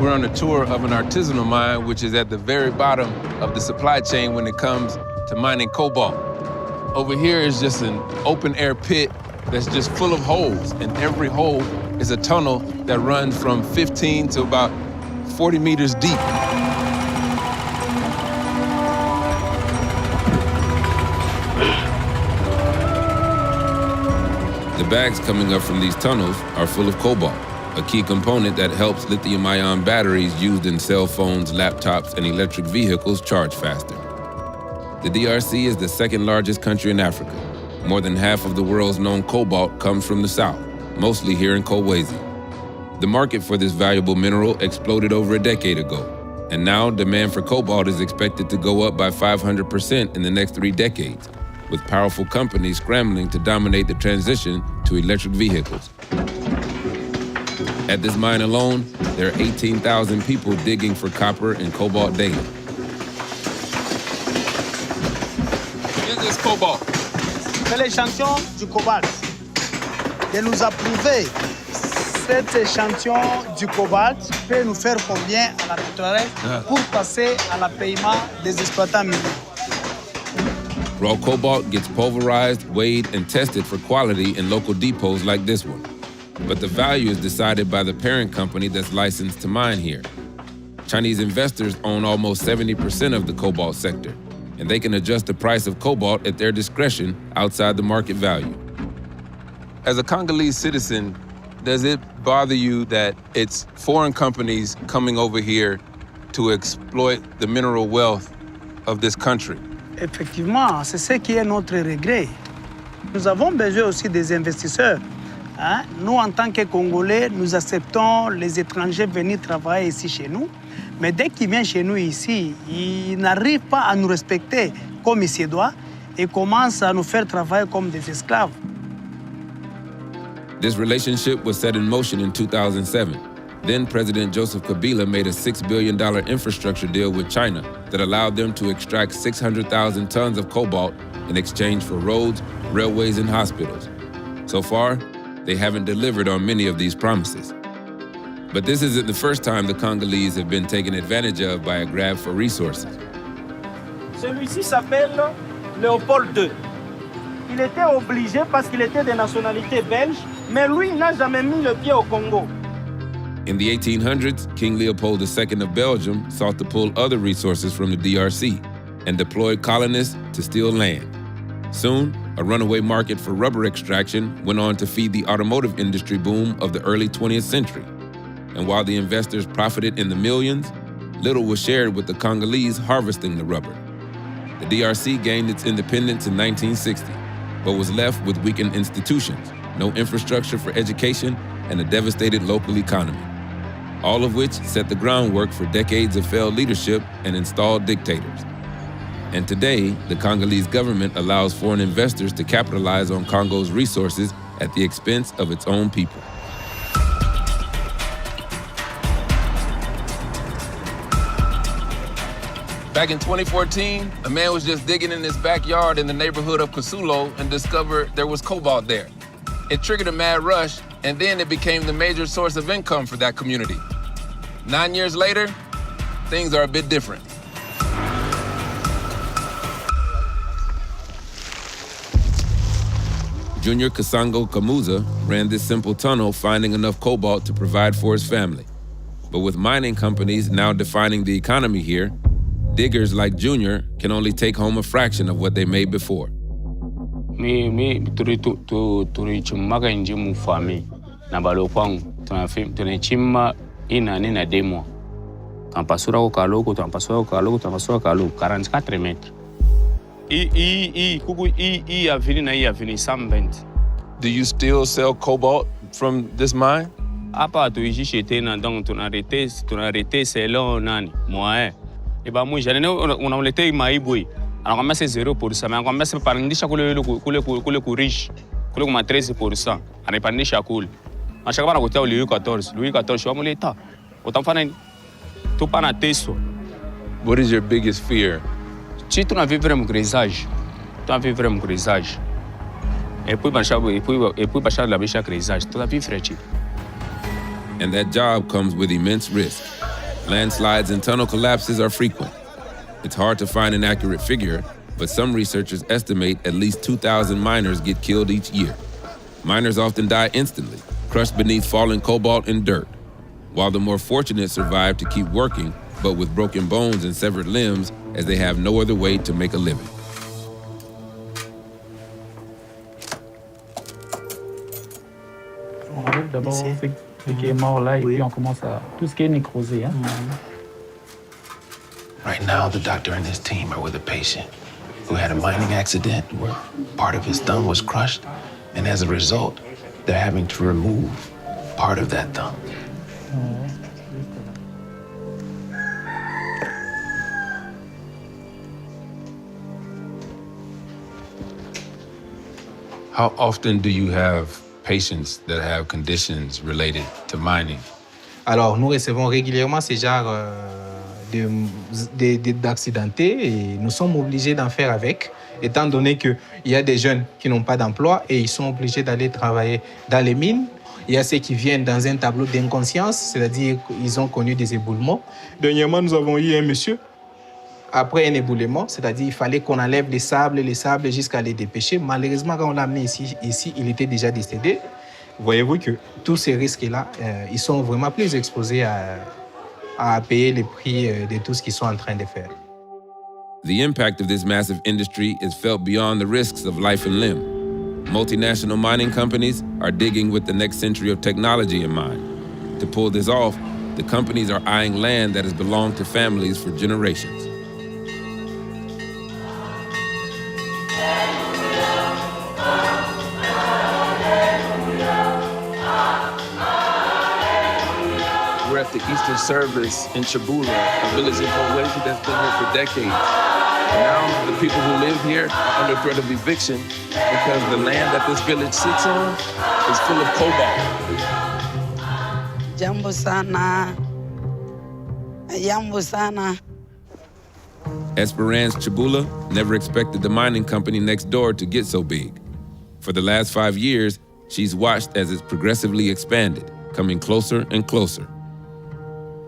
We're on a tour of an artisanal mine, which is at the very bottom of the supply chain when it comes to mining cobalt. Over here is just an open-air pit that's just full of holes, and every hole is a tunnel that runs from 15 to about 40 meters deep. The bags coming up from these tunnels are full of cobalt, a key component that helps lithium-ion batteries used in cell phones, laptops, and electric vehicles charge faster. The DRC is the second largest country in Africa. More than half of the world's known cobalt comes from the south, mostly here in Kolwezi. The market for this valuable mineral exploded over a decade ago, and now demand for cobalt is expected to go up by 500% in the next 3 decades, with powerful companies scrambling to dominate the transition to electric vehicles. At this mine alone, there are 18,000 people digging for copper and cobalt daily. What is this cobalt? C'est l'échantillon du cobalt. De nous approuver cet échantillon du cobalt peut nous faire combien à la pétrolière pour passer à la paiement des exploitants miniers. Raw cobalt gets pulverized, weighed, and tested for quality in local depots like this one. But the value is decided by the parent company that's licensed to mine here. Chinese investors own almost 70% of the cobalt sector, and they can adjust the price of cobalt at their discretion outside the market value. As a Congolese citizen, does it bother you that it's foreign companies coming over here to exploit the mineral wealth of this country? Effectivement, c'est ce qui est notre regret. Nous avons besoin aussi des investisseurs. Nous, en tant que Congolais, nous acceptons les étrangers venir travailler ici chez nous. Mais dès qu'ils viennent chez nous ici, ils n'arrivent pas à nous respecter comme il se doit et commencent à nous faire travailler comme des esclaves. This relationship was set in motion in 2007. Then President Joseph Kabila made a $6 billion infrastructure deal with China that allowed them to extract 600,000 tons of cobalt in exchange for roads, railways, and hospitals. So far, they haven't delivered on many of these promises. But this isn't the first time the Congolese have been taken advantage of by a grab for resources. Celui-ci s'appelle Léopold II. Il était obligé parce qu'il était de nationalité belge, mais lui n'a jamais mis le pied au Congo. In the 1800s, King Leopold II of Belgium sought to pull other resources from the DRC and deployed colonists to steal land. Soon, a runaway market for rubber extraction went on to feed the automotive industry boom of the early 20th century. And while the investors profited in the millions, little was shared with the Congolese harvesting the rubber. The DRC gained its independence in 1960, but was left with weakened institutions, no infrastructure for education, and a devastated local economy, all of which set the groundwork for decades of failed leadership and installed dictators. And today, the Congolese government allows foreign investors to capitalize on Congo's resources at the expense of its own people. Back in 2014, a man was just digging in his backyard in the neighborhood of Kasulo and discovered there was cobalt there. It triggered a mad rush, and then it became the major source of income for that community. 9 years later, things are a bit different. Junior Kasango Kamuza ran this simple tunnel, finding enough cobalt to provide for his family. But with mining companies now defining the economy here, diggers like Junior can only take home a fraction of what they made before. Turichimmaga nje mu fami na balo kwangu tunachimma ina nina demo kampasura ko kaloko 44 metres i avini na i avini 120. Do you still sell cobalt from this mine? Hapa tuishi tena donc tunarete selon nani moi et ba moi jana unamletea maibui anakwambia c'est 0%, mais anakwambia c'est pandisha kule riche kule kuma 13%, anapandisha kule anashaka bana kutia Louis 14 wamuleta utamfanya nini? Tupa na teso. What is your biggest fear? Si tunavivre mu grisage et puis bachar la bisha grisage tunavivre chi And that job comes with immense risk. Landslides and tunnel collapses are frequent. It's hard to find an accurate figure, but some researchers estimate at least 2,000 miners get killed each year. Miners often die instantly, crushed beneath falling cobalt and dirt, while the more fortunate survive to keep working, but with broken bones and severed limbs, as they have no other way to make a living. On enlève d'abord ce qui est mort là, et puis on commence à tout ce qui est nécrosé. Hein? Right now, the doctor and his team are with a patient who had a mining accident where part of his thumb was crushed, and as a result, they're having to remove part of that thumb. How often do you have patients that have conditions related to mining? Alors, nous recevons régulièrement ces genres d'accidentés et nous sommes obligés d'en faire avec, étant donné qu'il y a des jeunes qui n'ont pas d'emploi et ils sont obligés d'aller travailler dans les mines. Il y a ceux qui viennent dans un tableau d'inconscience, c'est-à-dire qu'ils ont connu des éboulements. Dernièrement, nous avons eu un monsieur, après un éboulement, c'est-à-dire qu'il fallait qu'on enlève les sables jusqu'à les dépêcher. Malheureusement, quand on l'a amené ici, il était déjà décédé. Voyez-vous que tous ces risques-là, ils sont vraiment plus exposés à payer les prix de tout ce qu'ils sont en train de faire. The impact of this massive industry is felt beyond the risks of life and limb. Multinational mining companies are digging with the next century of technology in mind. To pull this off, the companies are eyeing land that has belonged to families for generations. We're at the Easter service in Chabula, a village in Congo that's been here for decades. And now the people who live here are under threat of eviction because the land that this village sits on is full of cobalt. Jambo sana. Jambo sana. Esperance Chabula never expected the mining company next door to get so big. For the last 5 years, she's watched as it's progressively expanded, coming closer and closer.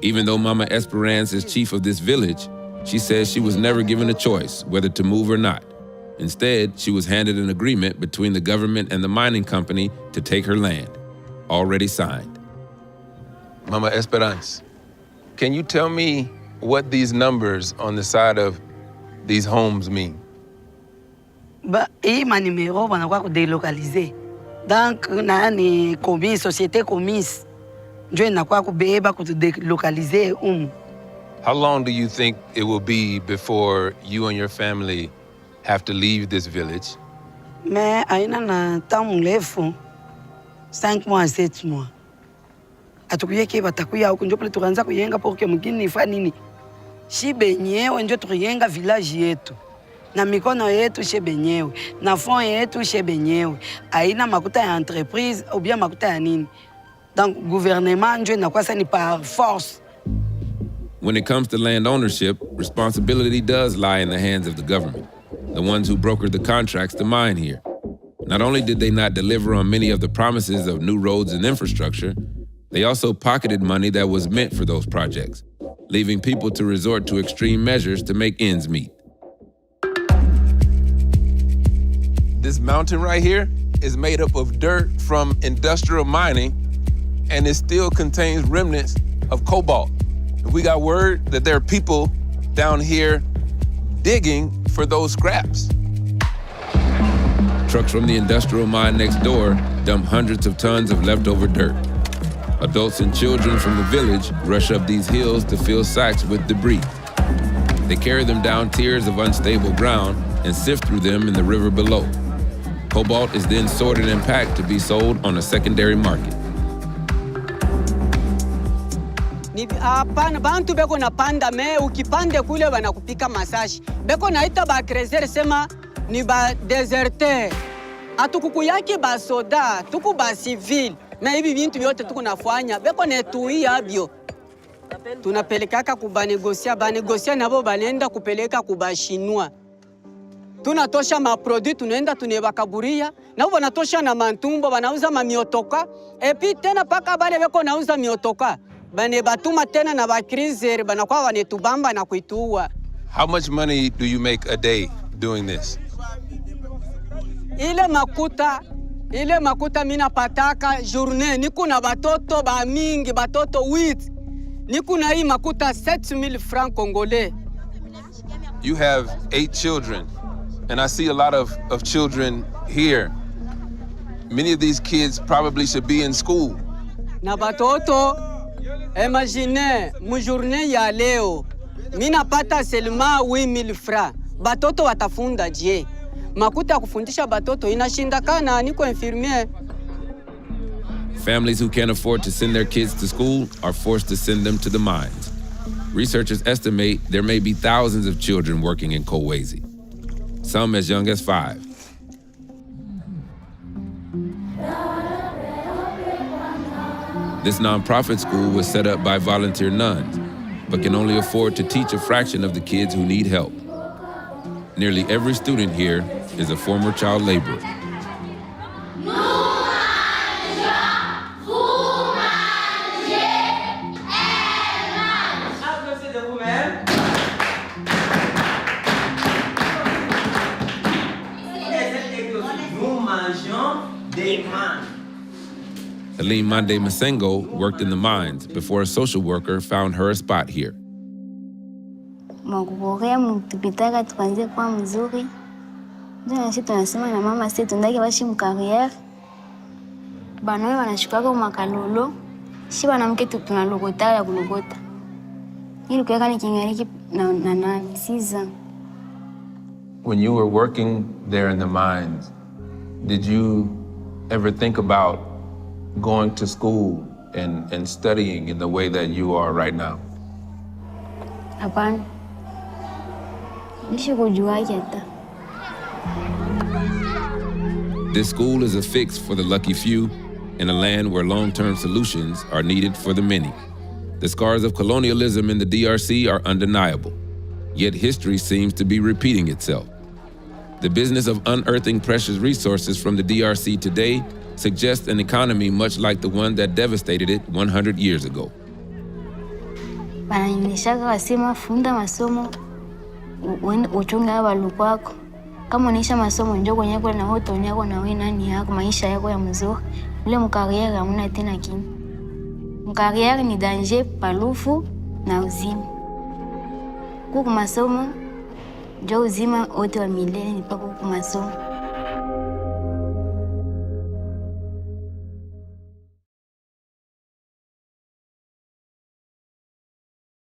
Even though Mama Esperance is chief of this village, she says she was never given a choice whether to move or not. Instead, she was handed an agreement between the government and the mining company to take her land, already signed. Mama Esperance, can you tell me what these numbers on the side of these homes mean? Hii manimero wanakuwa kudelocalize. Donc, nani commis, société commise. Njo inakuwa kubeba kudelocalize How long do you think it will be before you and your family have to leave this village? Mais aina na temps mrefu, 5 mois, 7 mois. Atukuye ke batakuya huko njo pale tukaanza kuyenga porque mgini ifa nini? Shi benyewe njo tuyenga village yetu. Na mikono yetu she benyewe, na fond yetu she benyewe. Aina makuta ya entreprise ou bien makuta ya nini. Donc gouvernement njo inakuwa sani par force. When it comes to land ownership, responsibility does lie in the hands of the government, the ones who brokered the contracts to mine here. Not only did they not deliver on many of the promises of new roads and infrastructure, they also pocketed money that was meant for those projects, leaving people to resort to extreme measures to make ends meet. This mountain right here is made up of dirt from industrial mining, and it still contains remnants of cobalt. We got word that there are people down here digging for those scraps. Trucks from the industrial mine next door dump hundreds of tons of leftover dirt. Adults and children from the village rush up these hills to fill sacks with debris. They carry them down tiers of unstable ground and sift through them in the river below. Cobalt is then sorted and packed to be sold on a secondary market. Hapana, bantu beko napanda me ukipande kule wanakupika masashi. Beko naita ba crezer sema ni ba deserter. Atukuku yake ba soda, tuku ba civil. Na hivi vintu vyote tuku nafanya, beko netuia abyo. Tunapelekaka kubanegosia, banegosia nabo banenda kupeleka kuba Shinwa. tunatosha maproduit tunaenda tunebakaburia na wanatosha na mantumbo wanauza mamiotoka epi tena paka bale beko nauza miotoka bane batuma tena na bakrizer banakuwa wanetubamba na kuituua. How much money do you make a day doing this? Ile makuta mina pataka journée niku na batoto ba mingi batoto 8 niku na hii makuta 7000 francs congolais. You have 8 children, and I see a lot of children here. Many of these kids probably should be in school. Na batoto, imagine, mu journée ya leo, mina pata seulement 8000 francs. Batoto watafunda je? Makuta kufundisha batoto inashindakana, niko infirmier. Families who can't afford to send their kids to school are forced to send them to the mines. Researchers estimate there may be thousands of children working in Kolwezi, some as young as 5. This nonprofit school was set up by volunteer nuns, but can only afford to teach a fraction of the kids who need help. Nearly every student here is a former child laborer. Aline Mande Masengo worked in the mines before a social worker found her a spot here. Makuborea mtupitaka tuanze kwa mzuri. Ndio nasi tunasema na mama sisi tundake bashi mkarriere. Banawe wanashukaka makalolo. Si banamke tunalogota ya kulogota. Ili kuweka ni kingariki na nani siza. When you were working there in the mines, did you ever think about going to school and studying in the way that you are right now? Hapana. This school is a fix for the lucky few in a land where long-term solutions are needed for the many. The scars of colonialism in the DRC are undeniable, yet history seems to be repeating itself. The business of unearthing precious resources from the DRC today suggests an economy much like the one that devastated it 100 years ago. Uchunga waluko wako. Kama unaisha masomo njoo kwenye kwa na hoto nyako na wewe nani yako maisha yako ya mzuri. Ule mkariere hamna tena kinyi. Mkariere ni danger palufu na uzima. Kuku masomo njoo uzima wote wa milele ni pako kuku masomo.